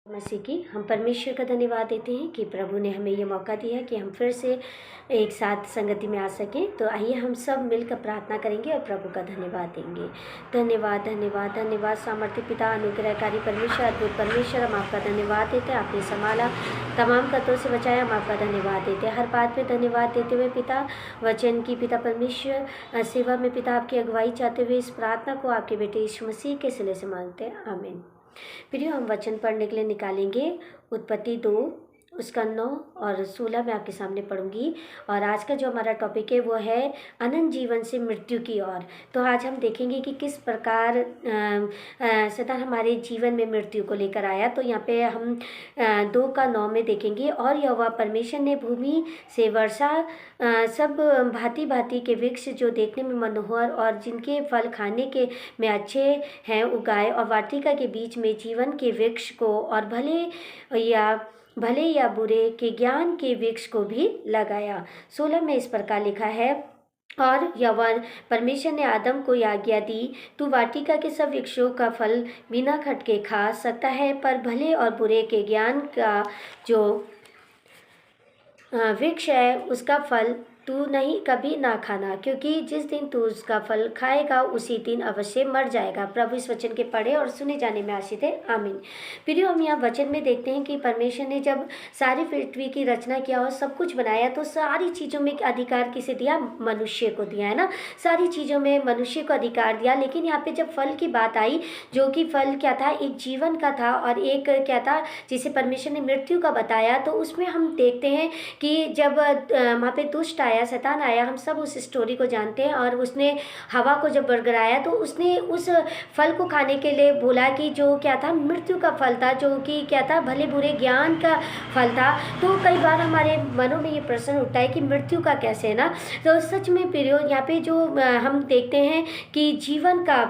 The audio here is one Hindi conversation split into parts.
मसीह की हम परमेश्वर का धन्यवाद देते हैं कि प्रभु ने हमें ये मौका दिया कि हम फिर से एक साथ संगति में आ सकें। तो आइए हम सब मिलकर प्रार्थना करेंगे और प्रभु का धन्यवाद देंगे। धन्यवाद धन्यवाद धन्यवाद सामर्थ्य पिता, अनुग्रहकारी परमेश्वर, अद्भुत परमेश्वर, हम आपका धन्यवाद देते हैं। आपने संभाला, तमाम कतों से बचाया, हम आपका धन्यवाद देते हैं। हर बात पे धन्यवाद देते हुए पिता, वचन की पिता परमेश्वर सेवा में पिता आपकी अगुवाई चाहते हुए इस प्रार्थना को आपके बेटे यीशु मसीह के सिले से मांगते हैं, आमीन। प्रियो, हम वचन पढ़ने के लिए निकालेंगे उत्पत्ति 2 उसका 9 और 16 मैं आपके सामने पढ़ूंगी। और आज का जो हमारा टॉपिक है वो है अनंत जीवन से मृत्यु की ओर। तो आज हम देखेंगे कि किस प्रकार शैतान हमारे जीवन में मृत्यु को लेकर आया। तो यहाँ पे हम 2 का 9 में देखेंगे, और यहोवा परमेश्वर ने भूमि से वर्षा सब भांति भांति के वृक्ष जो देखने में मनोहर और जिनके फल खाने के में अच्छे हैं उगाए, और वाटिका के बीच में जीवन के वृक्ष को और भले या बुरे के ज्ञान के वृक्ष को भी लगाया। 16 में इस प्रकार लिखा है, और यहोवा परमेश्वर ने आदम को आज्ञा दी, तू वाटिका के सब वृक्षों का फल बिना खटके खा सकता है, पर भले और बुरे के ज्ञान का जो वृक्ष है उसका फल तू नहीं कभी ना खाना, क्योंकि जिस दिन तू उसका फल खाएगा उसी दिन अवश्य मर जाएगा। प्रभु इस वचन के पढ़े और सुने जाने में आशीष है, आमीन। प्रियो, हम यहाँ वचन में देखते हैं कि परमेश्वर ने जब सारी पृथ्वी की रचना किया और सब कुछ बनाया, तो सारी चीज़ों में अधिकार किसे दिया? मनुष्य को दिया, है ना। सारी चीज़ों में मनुष्य को अधिकार दिया। लेकिन यहाँ पे जब फल की बात आई, जो कि फल क्या था? एक जीवन का था, और एक क्या था जिसे परमेश्वर ने मृत्यु का बताया। तो उसमें हम देखते हैं कि जब वहाँ पे दुष्ट आया, शैतान आया, हम सब उस स्टोरी को जानते हैं, और उसने हवा को जब बरगराया तो उसने उस फल को खाने के लिए बोला कि जो क्या था? मृत्यु का फल था, जो कि क्या था? भले बुरे ज्ञान का फल था। तो कई बार हमारे मनों में ये प्रश्न उठता है कि मृत्यु का कैसे, है ना। तो सच में प्रियो, यहाँ पे जो हम देखते हैं कि जीवन का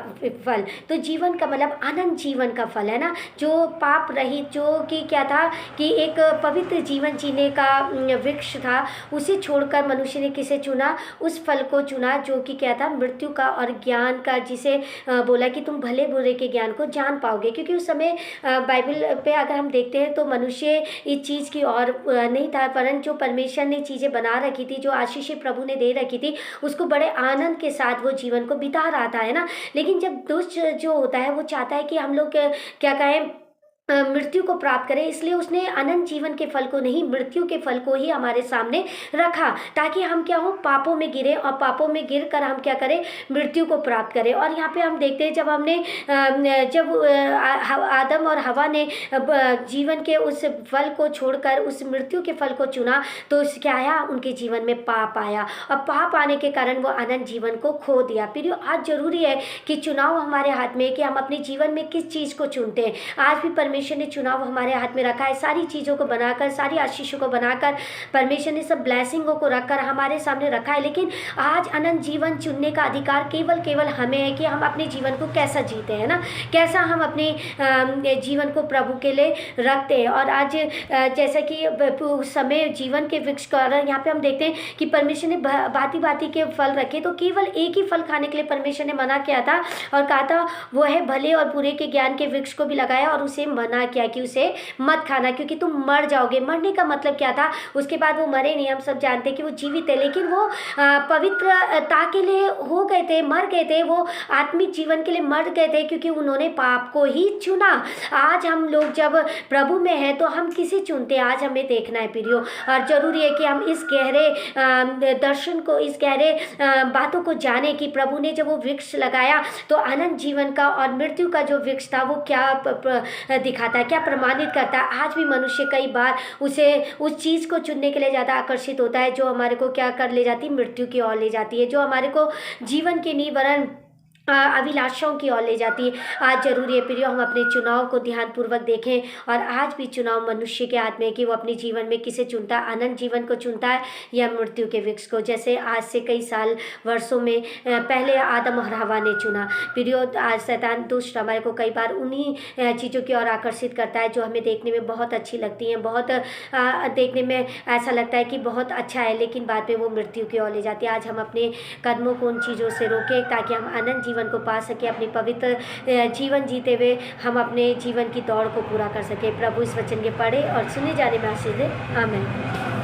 फल, तो जीवन का मतलब अनंत जीवन का फल, है ना, जो पाप रहित, जो कि क्या था कि एक पवित्र जीवन जीने का वृक्ष था, उसे छोड़कर मनुष्य ने किसे चुना? उस फल को चुना, जो कि क्या था? मृत्यु का और ज्ञान का, जिसे बोला कि तुम भले बुरे के ज्ञान को जान पाओगे। क्योंकि उस समय बाइबल पे अगर हम देखते हैं तो मनुष्य इस चीज़ की और नहीं था, परंतु जो परमेश्वर ने चीज़ें बना रखी थी, जो आशीष प्रभु ने दे रखी थी, उसको बड़े आनंद के साथ वो जीवन को बिता रहा था, है ना। लेकिन जब दुष्ट जो होता है वो चाहता है कि हम लोग क्या कहें, मृत्यु को प्राप्त करें, इसलिए उसने अनंत जीवन के फल को नहीं, मृत्यु के फल को ही हमारे सामने रखा, ताकि हम क्या हो? पापों में गिरे, और पापों में गिर कर हम क्या करें? मृत्यु को प्राप्त करें। और यहाँ पे हम देखते हैं, जब हमने जब आदम और हवा ने जीवन के उस फल को छोड़कर उस मृत्यु के फल को चुना, तो क्या आया? उनके जीवन में पाप आया, और पाप आने के कारण वो अनंत जीवन को खो दिया। प्रियो, आज जरूरी है कि चुनाव हमारे हाथ में, कि हम अपने जीवन में किस चीज़ को चुनते हैं। आज भी परमेश्वर ने चुनाव हमारे हाथ में रखा है, सारी चीज़ों को बनाकर, सारी आशीषों को बनाकर, परमेश्वर ने सब ब्लेसिंगों को रखकर हमारे सामने रखा है। लेकिन आज अनंत जीवन चुनने का अधिकार केवल हमें है, कि हम अपने जीवन को कैसा जीते हैं ना, कैसा हम अपने जीवन को प्रभु के लिए रखते हैं। और आज जैसा कि समय जीवन के वृक्ष का, यहाँ पे हम देखते हैं कि परमेश्वर ने भांति भांति के फल रखे, तो केवल एक ही फल खाने के लिए परमेश्वर ने मना किया था, और कहा था वो है भले और बुरे के ज्ञान के वृक्ष को भी लगाया, और उसे मना किया कि उसे मत खाना, क्योंकि तुम मर जाओगे। मरने का मतलब क्या था? उसके बाद वो मरे नहीं, हम सब जानते हैं कि वो जीवित है, लेकिन वो पवित्रता के लिए हो गए थे, मर गए थे, वो आत्मिक जीवन के लिए मर गए थे, क्योंकि उन्होंने पाप को ही चुना। आज हम लोग जब प्रभु में हैं तो हम किसे चुनते हैं? आज हमें देखना है प्रियो, और जरूरी है कि हम इस गहरे दर्शन को, इस गहरे बातों को जाने कि प्रभु ने जब वो वृक्ष लगाया तो अनंत जीवन का और मृत्यु का जो वृक्ष था वो क्या दिखाता है, क्या प्रमाणित करता है। आज भी मनुष्य कई बार उस चीज़ को चुनने के लिए ज़्यादा आकर्षित होता है, जो हमारे को क्या कर ले जाती है? मृत्यु की ओर ले जाती है, जो हमारे को जीवन के निवारण अभिलाषाओं की ओर ले जाती है। आज जरूरी है प्रियो, हम अपने चुनाव को ध्यानपूर्वक देखें, और आज भी चुनाव मनुष्य के हाथ में है कि वो अपने जीवन में किसे चुनता है? अनंत जीवन को चुनता है या मृत्यु के वृक्ष को। जैसे आज से कई साल वर्षों में पहले आदम और हवा ने चुना। प्रियो, आज शैतान दुष्ट हमारे को कई बार उन्हीं चीज़ों की ओर आकर्षित करता है जो हमें देखने में बहुत अच्छी लगती हैं, बहुत देखने में ऐसा लगता है कि बहुत अच्छा है, लेकिन बाद में वो मृत्यु की ओर ले जाती है। आज हम अपने कदमों को उन चीज़ों से रोकें, ताकि हम अनंत जीवन को पा सके, अपनी पवित्र जीवन जीते हुए हम अपने जीवन की दौड़ को पूरा कर सके। प्रभु इस वचन के पढ़े और सुने जाने में आशीष दे। आमीन।